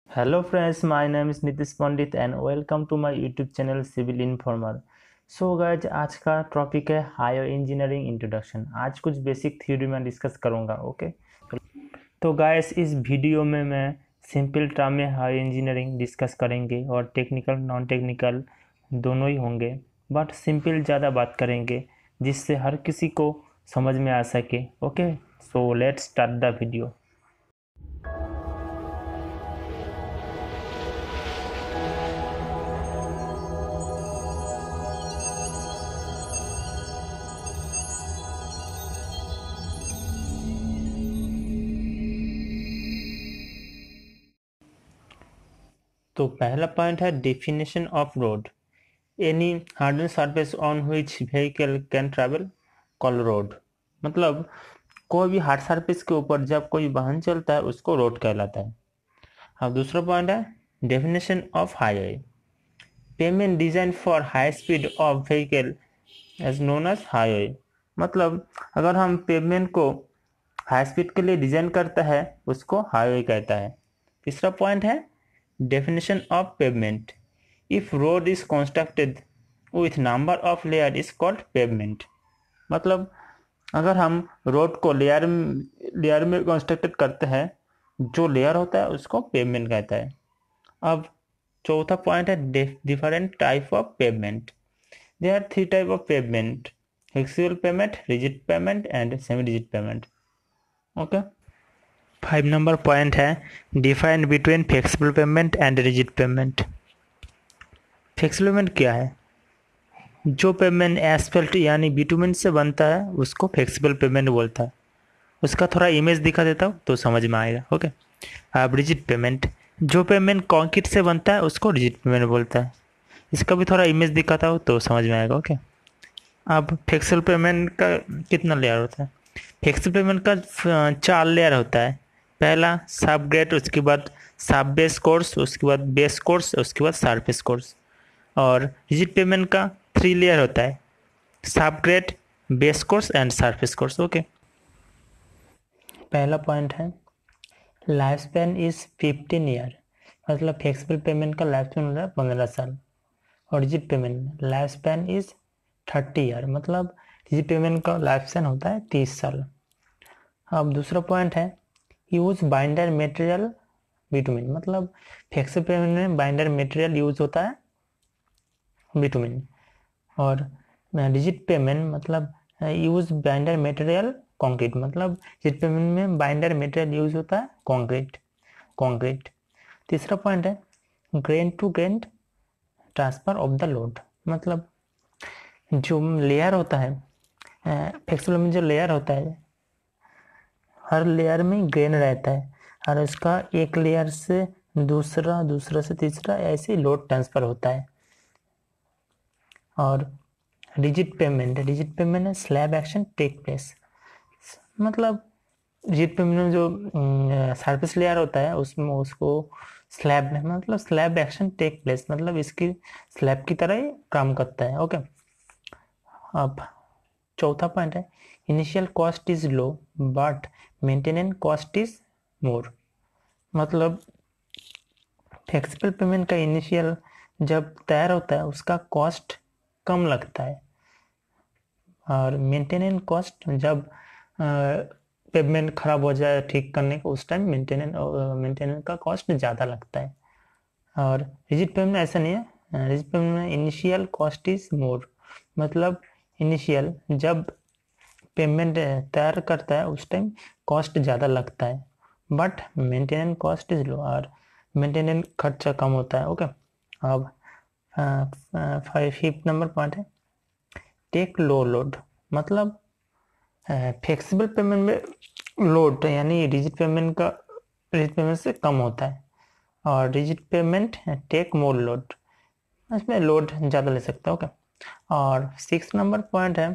Hello friends, my name is Nitish Pandit and welcome to my YouTube channel Civil Informer. So guys, आज का topic है higher engineering introduction. आज कुछ basic theory में discuss करूँगा। Okay, तो guys इस वीडियो में मैं सिंपल टर्म में हायर इंजीनियरिंग डिस्कस करेंगे और टेक्निकल नॉन टेक्निकल दोनों ही होंगे, बट सिंपल ज़्यादा बात करेंगे जिससे हर किसी को समझ में आ सके। Okay, so let's start the video. तो पहला पॉइंट है definition of road. Any harden surface on which vehicle can travel call road. मतलब कोई भी हार्ड सरफेस के ऊपर जब कोई वाहन चलता है उसको रोड कहलाता है। अब दूसरा पॉइंट है definition of highway. Pavement design for high speed of vehicle as known as highway. मतलब अगर हम पेमेंट को हाई स्पीड के लिए डिजाइन करता है उसको हाईवे कहता है। तीसरा पॉइंट है definition of pavement. If road is constructed with number of layer is called pavement. मतलब अगर हम रोड को लेयर में कंस्ट्रक्टेड करते हैं, जो लेयर होता है उसको पेवमेंट कहता है। अब चौथा पॉइंट है different type of pavement. There are 3 type of pavement: flexible pavement, rigid pavement and semi rigid pavement. Okay, 5 number point है define between flexible pavement and rigid pavement. Flexible pavement क्या है? जो payment एस्फेल्ट यानी bitumen से बनता है उसको flexible pavement बोलता है। उसका थोड़ा इमेज दिखा देता हूँ तो समझ में आएगा। ओके, अब रिजिड पेमेंट, जो पेमेंट कंक्रीट से बनता है उसको रिजिड पेमेंट बोलता है। इसका भी थोड़ा इमेज दिखाता हूँ तो समझ में आएगा। ओके, अब फ्लेक्सिबल पेमेंट का कितना लेयर होता है? फ्लेक्सिबल पेमेंट का 4 लेयर होता है। पहला सब ग्रेड, उसके बाद सब बेस कोर्स, उसके बाद बेस कोर्स, उसके बाद सरफेस कोर्स। और रिजिड पेमेंट का 3 लेयर होता है: सब grade, base course and surface course. Okay, पहला पॉइंट है लाइफ स्पैन इज 15 ईयर। मतलब फ्लेक्सिबल पेमेंट का लाइफ स्पैन होता है 15 साल। और rigid payment life span is 30 year. मतलब रिजिड पेमेंट का लाइफ स्पैन होता है 30 साल। अब दूसरा पॉइंट है यूज बाइंडर मटेरियल बिटुमिन। मतलब फ्लेक्सिबल पेमेंट में बाइंडर मटेरियल यूज होता है बिटुमिन। और रिजिड पेमेंट मतलब यूज बाइंडर मटेरियल कंक्रीट। मतलब रिजिड पेमेंट में बाइंडर मटेरियल यूज होता है कंक्रीट। तीसरा पॉइंट है grain to grain transfer of the load. मतलब जो लेयर होता है फ्लेक्सिबल में, जो लेयर होता है हर लेयर में ग्रेन रहता है और उसका एक लेयर से दूसरा से तीसरा ऐसे लोड ट्रांसफर होता है। और रिजिड पेमेंट में स्लैब एक्शन टेक प्लेस। मतलब रिजिड पेमेंट में जो सरफेस लेयर होता है उसमें उसको स्लैब में, मतलब स्लैब एक्शन टेक प्लेस, मतलब इसकी स्लैब की तरह ही काम करता है। ओके, अब चौथा पॉइंट है initial cost is low but maintenance cost is more. मतलब फ्लेक्सिबल पेमेंट का इनिशियल जब तैयार होता है उसका कॉस्ट कम लगता है, और मेंटेनेंस कॉस्ट जब पेमेंट खराब हो जाए ठीक करने का उस टाइम मेंटेनेंस का कॉस्ट ज़्यादा लगता है। और रिजिड पेमेंट में ऐसा नहीं है। रिजिड पेमेंट में इनिशियल कॉस्ट इज मोर। मतलब इनिशियल जब पेमेंट तैयार करता है उस टाइम कॉस्ट ज़्यादा लगता है, but maintenance cost is low, और मेंटेनेंस खर्चा कम होता है। ओके, अब 5th नंबर पॉइंट है टेक लो लोड। मतलब फ्लेक्सिबल पेमेंट में लोड यानी रिजिड पेमेंट से कम होता है, और rigid pavement take more load, इसमें लोड ज़्यादा ले सकता है। ओके, और 6 नंबर पॉइंट है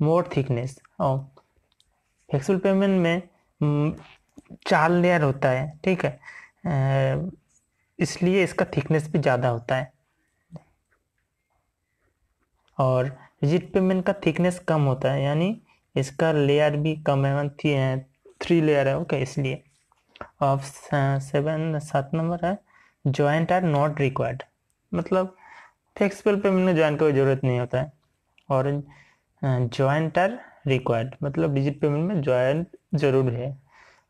मोर थिकनेस। और फ्लेक्सिबल पेमेंट में 4 लेयर होता है, ठीक है, इसलिए इसका थिकनेस भी ज़्यादा होता है। और रिजिड पेमेंट का थिकनेस कम होता है, यानी इसका लेयर भी कम है, 3 लेयर है। ओके, इसलिए ऑफ 7 नंबर है ज्वाइंट आर नॉट रिक्वायर्ड, मतलब फ्लेक्सिबल पेमेंट में ज्वाइंट की जरूरत नहीं होता है। और ज्वाइंट आर रिक्वायर्ड मतलब डिजिट पेमेंट में ज्वाइंट जरूर है।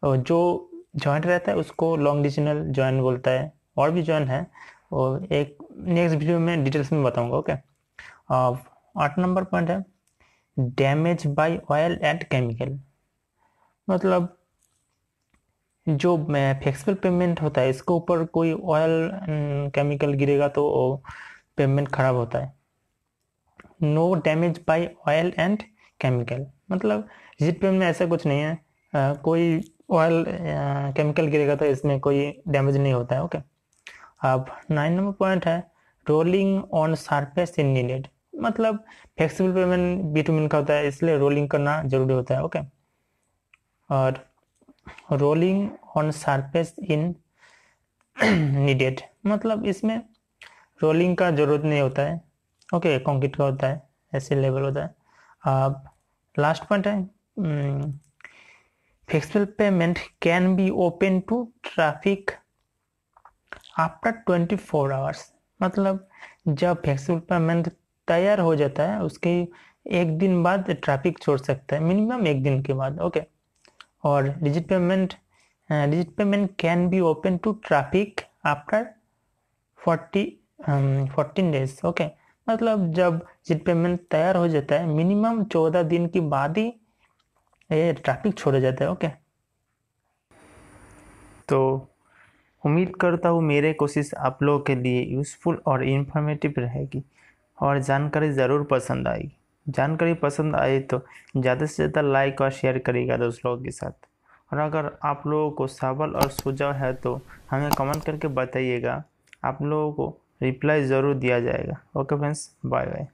और जो ज्वाइंट रहता है उसको लॉन्गिट्यूडिनल ज्वाइंट बोलता है, और भी ज्वाइंट है, और एक नेक्स्ट वीडियो में डिटेल्स में बताऊंगा। ओके, अब 8 नंबर पॉइंट है damage by oil and chemical, मतलब जो फ्लेक्सिबल पेमेंट होता है इसके ऊपर कोई ऑयल केमिकल गिरेगा तो पेमेंट खराब होता है। No damage by oil and chemical, मतलब रिजिड पेमेंट में ऐसा कुछ नहीं है, कोई ऑयल केमिकल गिरेगा तो इसमें कोई डैमेज नहीं होता है। ओके, अब 9 नंबर पॉइंट है rolling on surface in needed, मतलब फ्लेक्सिबल पेमेंट बिटुमिन का होता है इसलिए रोलिंग करना जरूरी होता है। ओके, और rolling on surface in needed मतलब इसमें रोलिंग का जरूरत नहीं होता है। ओके, कंक्रीट का होता है, ऐसे लेवल होता है। अब लास्ट पॉइंट है flexible pavement can be open to traffic after 24 hours, मतलब जब फ्लेक्सिबल पेमेंट तैयार हो जाता है उसके एक दिन बाद ट्रैफिक छोड़ सकता है, मिनिमम एक दिन के बाद। ओके, और rigid pavement can be open to traffic after 14 days. Okay, मतलब जब डिजिट पेमेंट तैयार हो जाता है मिनिमम 14 दिन के बाद ही ये ट्रैफिक छोड़ा जाता है। ओके, तो उम्मीद करता हूँ मेरे कोशिश आप लोगों के लिए यूज़फुल और इन्फॉर्मेटिव रहेगी और जानकारी ज़रूर पसंद आएगी। जानकारी पसंद आए तो ज़्यादा से ज़्यादा लाइक और शेयर करिएगा दोस्त लोगों के साथ। और अगर आप लोगों को सवाल और सुझाव है तो हमें कमेंट करके बताइएगा, आप लोगों को रिप्लाई ज़रूर दिया जाएगा। Okay friends, bye bye.